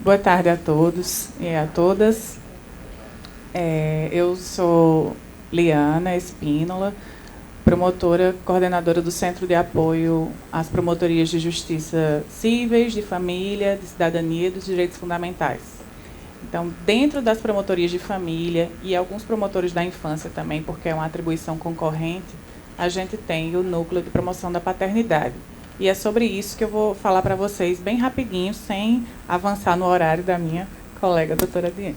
Boa tarde a todos e a todas. Eu sou Liana Espínola, promotora, coordenadora do Centro de Apoio às Promotorias de Justiça Cíveis, de Família, de Cidadania e dos Direitos Fundamentais. Então, dentro das promotorias de família e alguns promotores da infância também, porque é uma atribuição concorrente, a gente tem o Núcleo de Promoção da Paternidade. E é sobre isso que eu vou falar para vocês bem rapidinho, sem avançar no horário da minha colega, doutora Diane.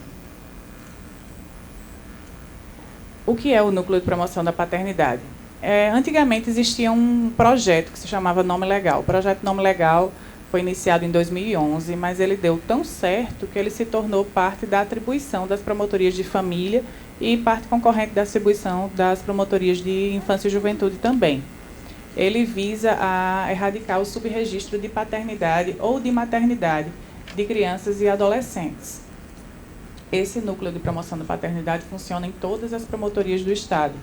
O que é o Núcleo de Promoção da Paternidade? Antigamente existia um projeto que se chamava Nome Legal. O projeto Nome Legal foi iniciado em 2011, mas ele deu tão certo que ele se tornou parte da atribuição das promotorias de família e parte concorrente da atribuição das promotorias de infância e juventude também. Ele visa a erradicar o subregistro de paternidade ou de maternidade de crianças e adolescentes. Esse núcleo de promoção da paternidade funciona em todas as promotorias do Estado.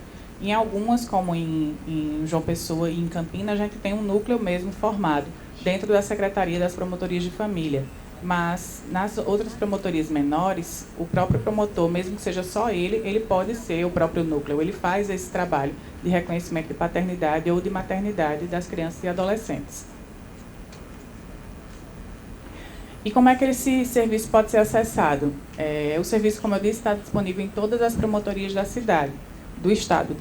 Em algumas, como em João Pessoa e em Campinas, a gente tem um núcleo mesmo formado dentro da Secretaria das Promotorias de Família. Mas nas outras promotorias menores, o próprio promotor, mesmo que seja só ele pode ser o próprio núcleo. Ele faz esse trabalho de reconhecimento de paternidade ou de maternidade das crianças e adolescentes. E como é que esse serviço pode ser acessado? O serviço, como eu disse, está disponível em todas as promotorias do Estado.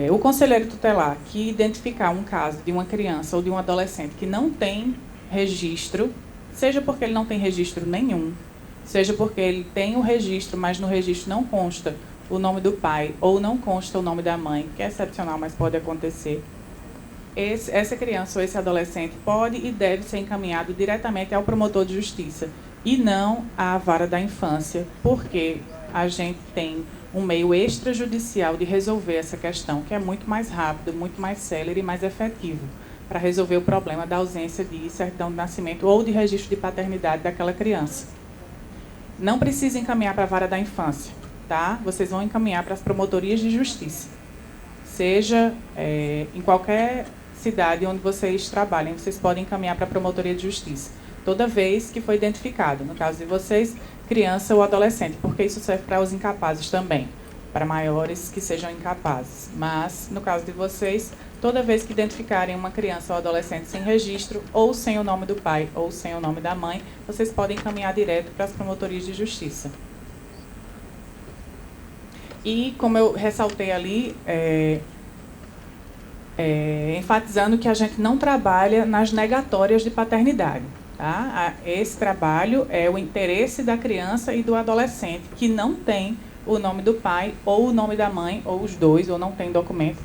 O conselheiro tutelar que identificar um caso de uma criança ou de um adolescente que não tem registro, seja porque ele não tem registro nenhum, seja porque ele tem o registro, mas no registro não consta o nome do pai ou não consta o nome da mãe, que é excepcional, mas pode acontecer. Essa criança ou esse adolescente pode e deve ser encaminhado diretamente ao promotor de justiça e não à vara da infância, porque a gente tem um meio extrajudicial de resolver essa questão, que é muito mais rápido, muito mais célere e mais efetivo para resolver o problema da ausência de certidão de nascimento ou de registro de paternidade daquela criança. Não precisa encaminhar para a vara da infância, tá? Vocês vão encaminhar para as promotorias de justiça. Seja em qualquer cidade onde vocês trabalhem, vocês podem encaminhar para a promotoria de justiça. Toda vez que foi identificado, no caso de vocês, criança ou adolescente, porque isso serve para os incapazes também, para maiores que sejam incapazes. Mas, no caso de vocês, toda vez que identificarem uma criança ou adolescente sem registro, ou sem o nome do pai, ou sem o nome da mãe, vocês podem encaminhar direto para as promotorias de justiça. E, como eu ressaltei ali, enfatizando que a gente não trabalha nas negatórias de paternidade. Tá? Esse trabalho é o interesse da criança e do adolescente, que não tem o nome do pai, ou o nome da mãe, ou os dois, ou não tem documento.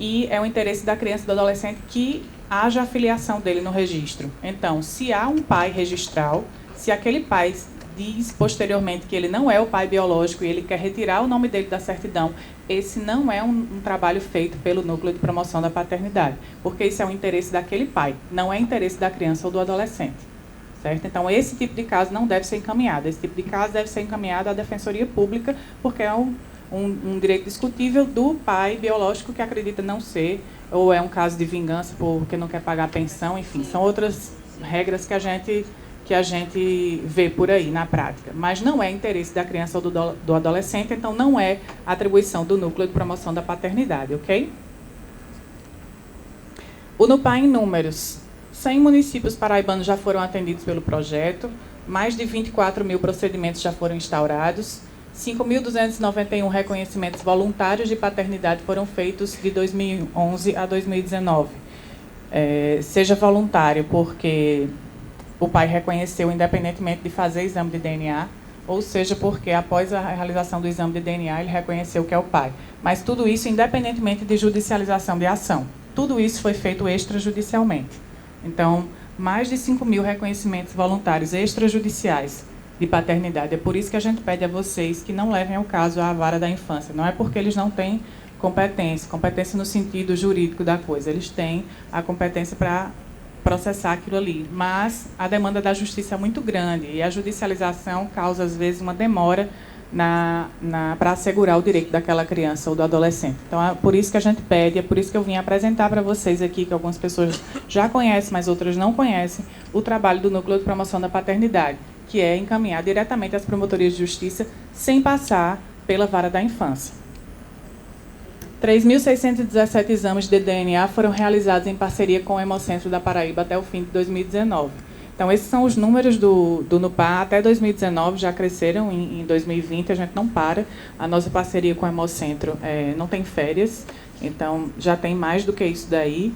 E é o interesse da criança e do adolescente que haja a filiação dele no registro. Então, se há um pai registral, se aquele pai diz posteriormente que ele não é o pai biológico e ele quer retirar o nome dele da certidão, esse não é um trabalho feito pelo Núcleo de Promoção da Paternidade, porque isso é um interesse daquele pai, não é interesse da criança ou do adolescente. Certo? Então, esse tipo de caso não deve ser encaminhado. Esse tipo de caso deve ser encaminhado à Defensoria Pública, porque é um direito discutível do pai biológico que acredita não ser, ou é um caso de vingança porque não quer pagar a pensão, enfim, são outras regras que a gente vê por aí na prática. Mas não é interesse da criança ou do adolescente, então não é atribuição do Núcleo de Promoção da Paternidade, ok? O NUPAR em números. 100 municípios paraibanos já foram atendidos pelo projeto, mais de 24 mil procedimentos já foram instaurados, 5.291 reconhecimentos voluntários de paternidade foram feitos de 2011 a 2019. Seja voluntário porque o pai reconheceu independentemente de fazer exame de DNA, ou seja porque após a realização do exame de DNA ele reconheceu que é o pai. Mas tudo isso independentemente de judicialização de ação. Tudo isso foi feito extrajudicialmente. Então, mais de 5 mil reconhecimentos voluntários extrajudiciais de paternidade. É por isso que a gente pede a vocês que não levem o caso à vara da infância. Não é porque eles não têm competência no sentido jurídico da coisa. Eles têm a competência para processar aquilo ali. Mas a demanda da justiça é muito grande e a judicialização causa, às vezes, uma demora para assegurar o direito daquela criança ou do adolescente. Então, é por isso que a gente pede, é por isso que eu vim apresentar para vocês aqui, que algumas pessoas já conhecem, mas outras não conhecem, o trabalho do Núcleo de Promoção da Paternidade, que é encaminhar diretamente às promotorias de justiça, sem passar pela vara da infância. 3.617 exames de DNA foram realizados em parceria com o Hemocentro da Paraíba até o fim de 2019. Então, esses são os números do NUPA. Até 2019, já cresceram. Em 2020, a gente não para. A nossa parceria com o Hemocentro não tem férias, então já tem mais do que isso daí.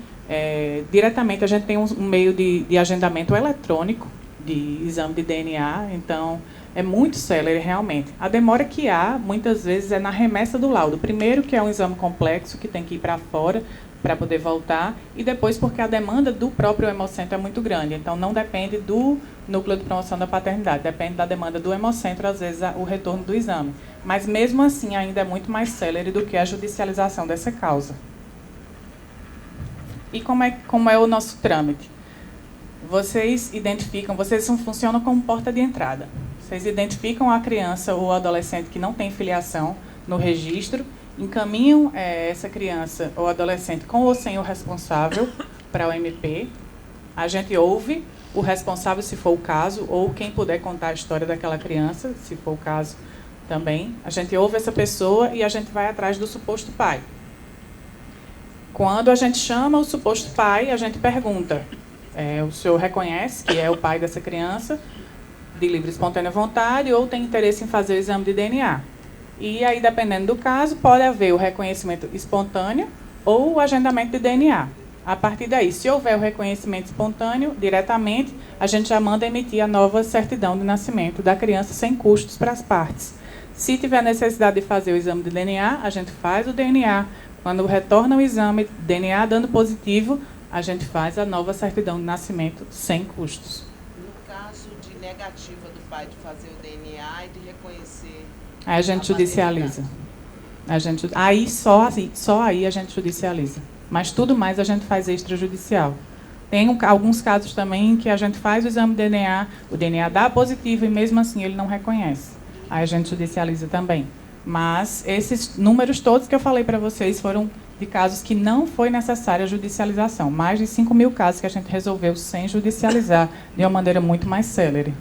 Diretamente, a gente tem um meio de agendamento eletrônico de exame de DNA, então é muito célere realmente. A demora que há, muitas vezes, é na remessa do laudo. Primeiro, que é um exame complexo, que tem que ir para fora, para poder voltar, e depois porque a demanda do próprio Hemocentro é muito grande. Então, não depende do Núcleo de Promoção da Paternidade, depende da demanda do Hemocentro, às vezes, o retorno do exame. Mas, mesmo assim, ainda é muito mais célere do que a judicialização dessa causa. E como é o nosso trâmite? Vocês identificam, vocês funcionam como porta de entrada. Vocês identificam a criança ou adolescente que não tem filiação no registro, encaminham essa criança ou adolescente com ou sem o responsável para o MP. A gente ouve o responsável, se for o caso, ou quem puder contar a história daquela criança, se for o caso também. A gente ouve essa pessoa e a gente vai atrás do suposto pai. Quando a gente chama o suposto pai, a gente pergunta: o senhor reconhece que é o pai dessa criança de livre e espontânea vontade ou tem interesse em fazer o exame de DNA? E aí, dependendo do caso, pode haver o reconhecimento espontâneo ou o agendamento de DNA. A partir daí, se houver o reconhecimento espontâneo, diretamente, a gente já manda emitir a nova certidão de nascimento da criança sem custos para as partes. Se tiver necessidade de fazer o exame de DNA, a gente faz o DNA. Quando retorna o exame, DNA dando positivo, a gente faz a nova certidão de nascimento sem custos. No caso de negativa do pai de fazer o DNA e de reconhecer... Aí a gente judicializa. Só aí a gente judicializa. Mas tudo mais a gente faz extrajudicial. Tem alguns casos também em que a gente faz o exame de DNA, o DNA dá positivo e mesmo assim ele não reconhece. Aí a gente judicializa também. Mas esses números todos que eu falei para vocês foram de casos que não foi necessária a judicialização. Mais de 5.000 casos que a gente resolveu sem judicializar, de uma maneira muito mais célere.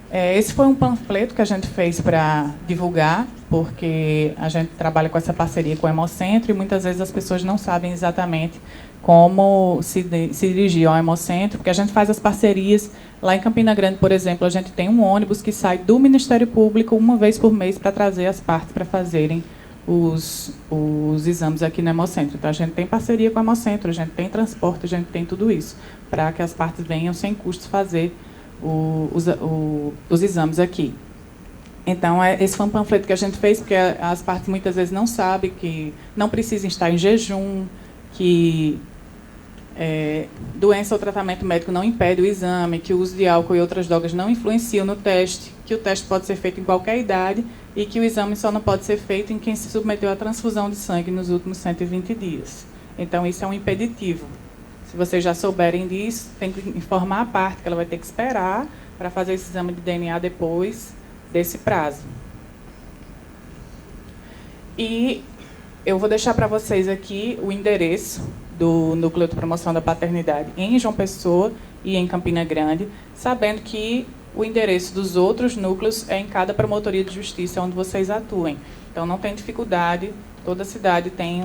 Esse foi um panfleto que a gente fez para divulgar, porque a gente trabalha com essa parceria com o Hemocentro e muitas vezes as pessoas não sabem exatamente como se dirigir ao Hemocentro, porque a gente faz as parcerias. Lá em Campina Grande, por exemplo, a gente tem um ônibus que sai do Ministério Público uma vez por mês para trazer as partes para fazerem os exames aqui no Hemocentro. Então, a gente tem parceria com o Hemocentro, a gente tem transporte, a gente tem tudo isso, para que as partes venham sem custos fazer os exames aqui. Então, esse foi um panfleto que a gente fez, porque as partes muitas vezes não sabem que não precisam estar em jejum, que doença ou tratamento médico não impede o exame, que o uso de álcool e outras drogas não influenciam no teste, que o teste pode ser feito em qualquer idade e que o exame só não pode ser feito em quem se submeteu à transfusão de sangue nos últimos 120 dias. Então, isso é um impeditivo. Se vocês já souberem disso, tem que informar a parte que ela vai ter que esperar para fazer esse exame de DNA depois desse prazo. E eu vou deixar para vocês aqui o endereço do Núcleo de Promoção da Paternidade em João Pessoa e em Campina Grande, sabendo que o endereço dos outros núcleos é em cada promotoria de justiça onde vocês atuem. Então, não tem dificuldade, toda cidade tem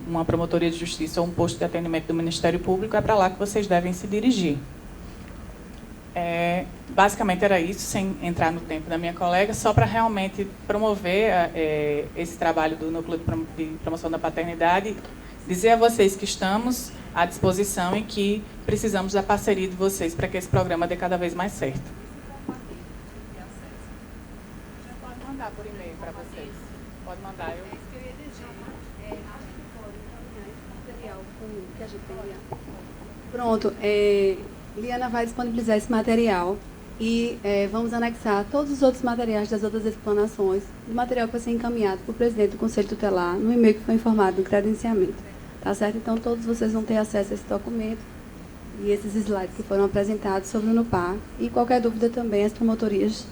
uma promotoria de justiça ou um posto de atendimento do Ministério Público, é para lá que vocês devem se dirigir. Basicamente era isso, sem entrar no tempo da minha colega, só para realmente promover esse trabalho do Núcleo de Promoção da Paternidade, dizer a vocês que estamos à disposição e que precisamos da parceria de vocês para que esse programa dê cada vez mais certo. Já pode mandar por e-mail para vocês. Pode mandar. Pronto, Liana vai disponibilizar esse material e vamos anexar todos os outros materiais das outras explanações, do material que vai ser encaminhado para o presidente do Conselho Tutelar, no e-mail que foi informado no credenciamento. Tá certo? Então, todos vocês vão ter acesso a esse documento e esses slides que foram apresentados sobre o NUPA. E qualquer dúvida também, as promotorias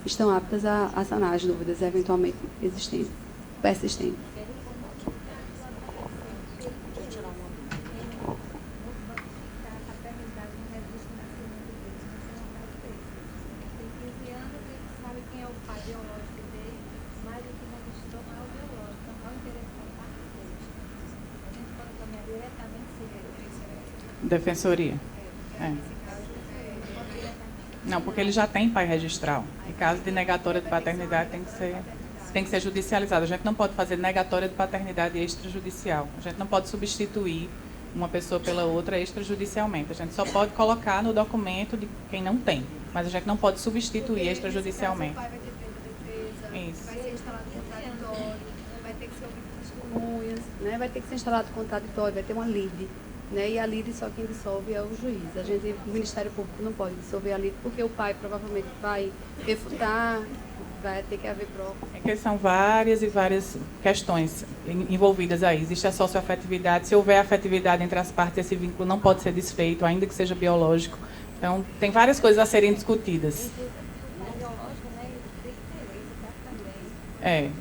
estão aptas a sanar as dúvidas eventualmente persistentes. Defensoria. É. Não, porque ele já tem pai registral. Em caso de negatória de paternidade, tem que ser judicializado. A gente não pode fazer negatória de paternidade extrajudicial. A gente não pode substituir uma pessoa pela outra extrajudicialmente. A gente só pode colocar no documento de quem não tem, mas a gente não pode substituir extrajudicialmente. O pai vai ter feito a defesa, Isso. vai ser instalado contraditório, vai ter que ser ouvido testemunhas, né? Vai ter que ser instalado contraditório, vai ter uma lide. Né? E a lide só quem dissolve é o juiz. O Ministério Público não pode dissolver a lide porque o pai provavelmente vai refutar, vai ter que haver prova. É que são várias e várias questões envolvidas aí. Existe a socioafetividade. Se houver afetividade entre as partes, esse vínculo não pode ser desfeito, ainda que seja biológico. Então, tem várias coisas a serem discutidas.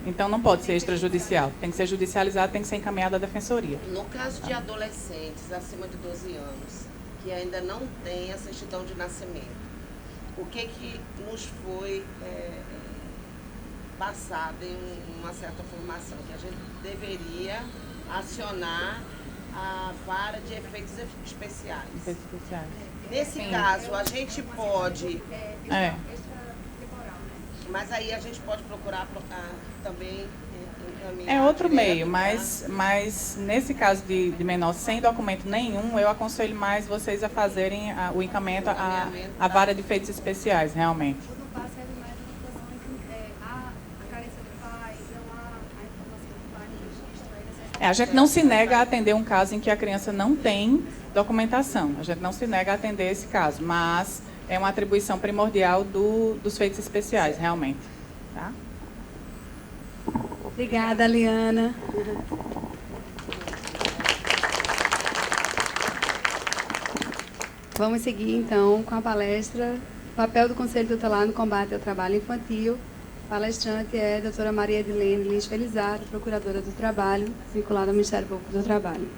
Então não pode ser extrajudicial. Tem que ser judicializado, tem que ser encaminhado à defensoria. No caso de adolescentes acima de 12 anos, que ainda não têm a certidão de nascimento, o que nos foi passado em uma certa formação? Que a gente deveria acionar a vara de efeitos especiais. Nesse caso, a gente pode... Mas aí a gente pode procurar também encaminhar... É outro meio, mas nesse caso de menor sem documento nenhum, eu aconselho mais vocês a fazerem o encaminhamento à vara de efeitos especiais, realmente. A gente não se nega a atender um caso em que a criança não tem documentação. A gente não se nega a atender esse caso, mas é uma atribuição primordial dos feitos especiais, realmente. Tá? Obrigada, Liana. Vamos seguir, então, com a palestra Papel do Conselho Tutelar no Combate ao Trabalho Infantil. A palestrante é a doutora Maria Edilene Lins Felizardo, procuradora do Trabalho, vinculada ao Ministério Público do Trabalho.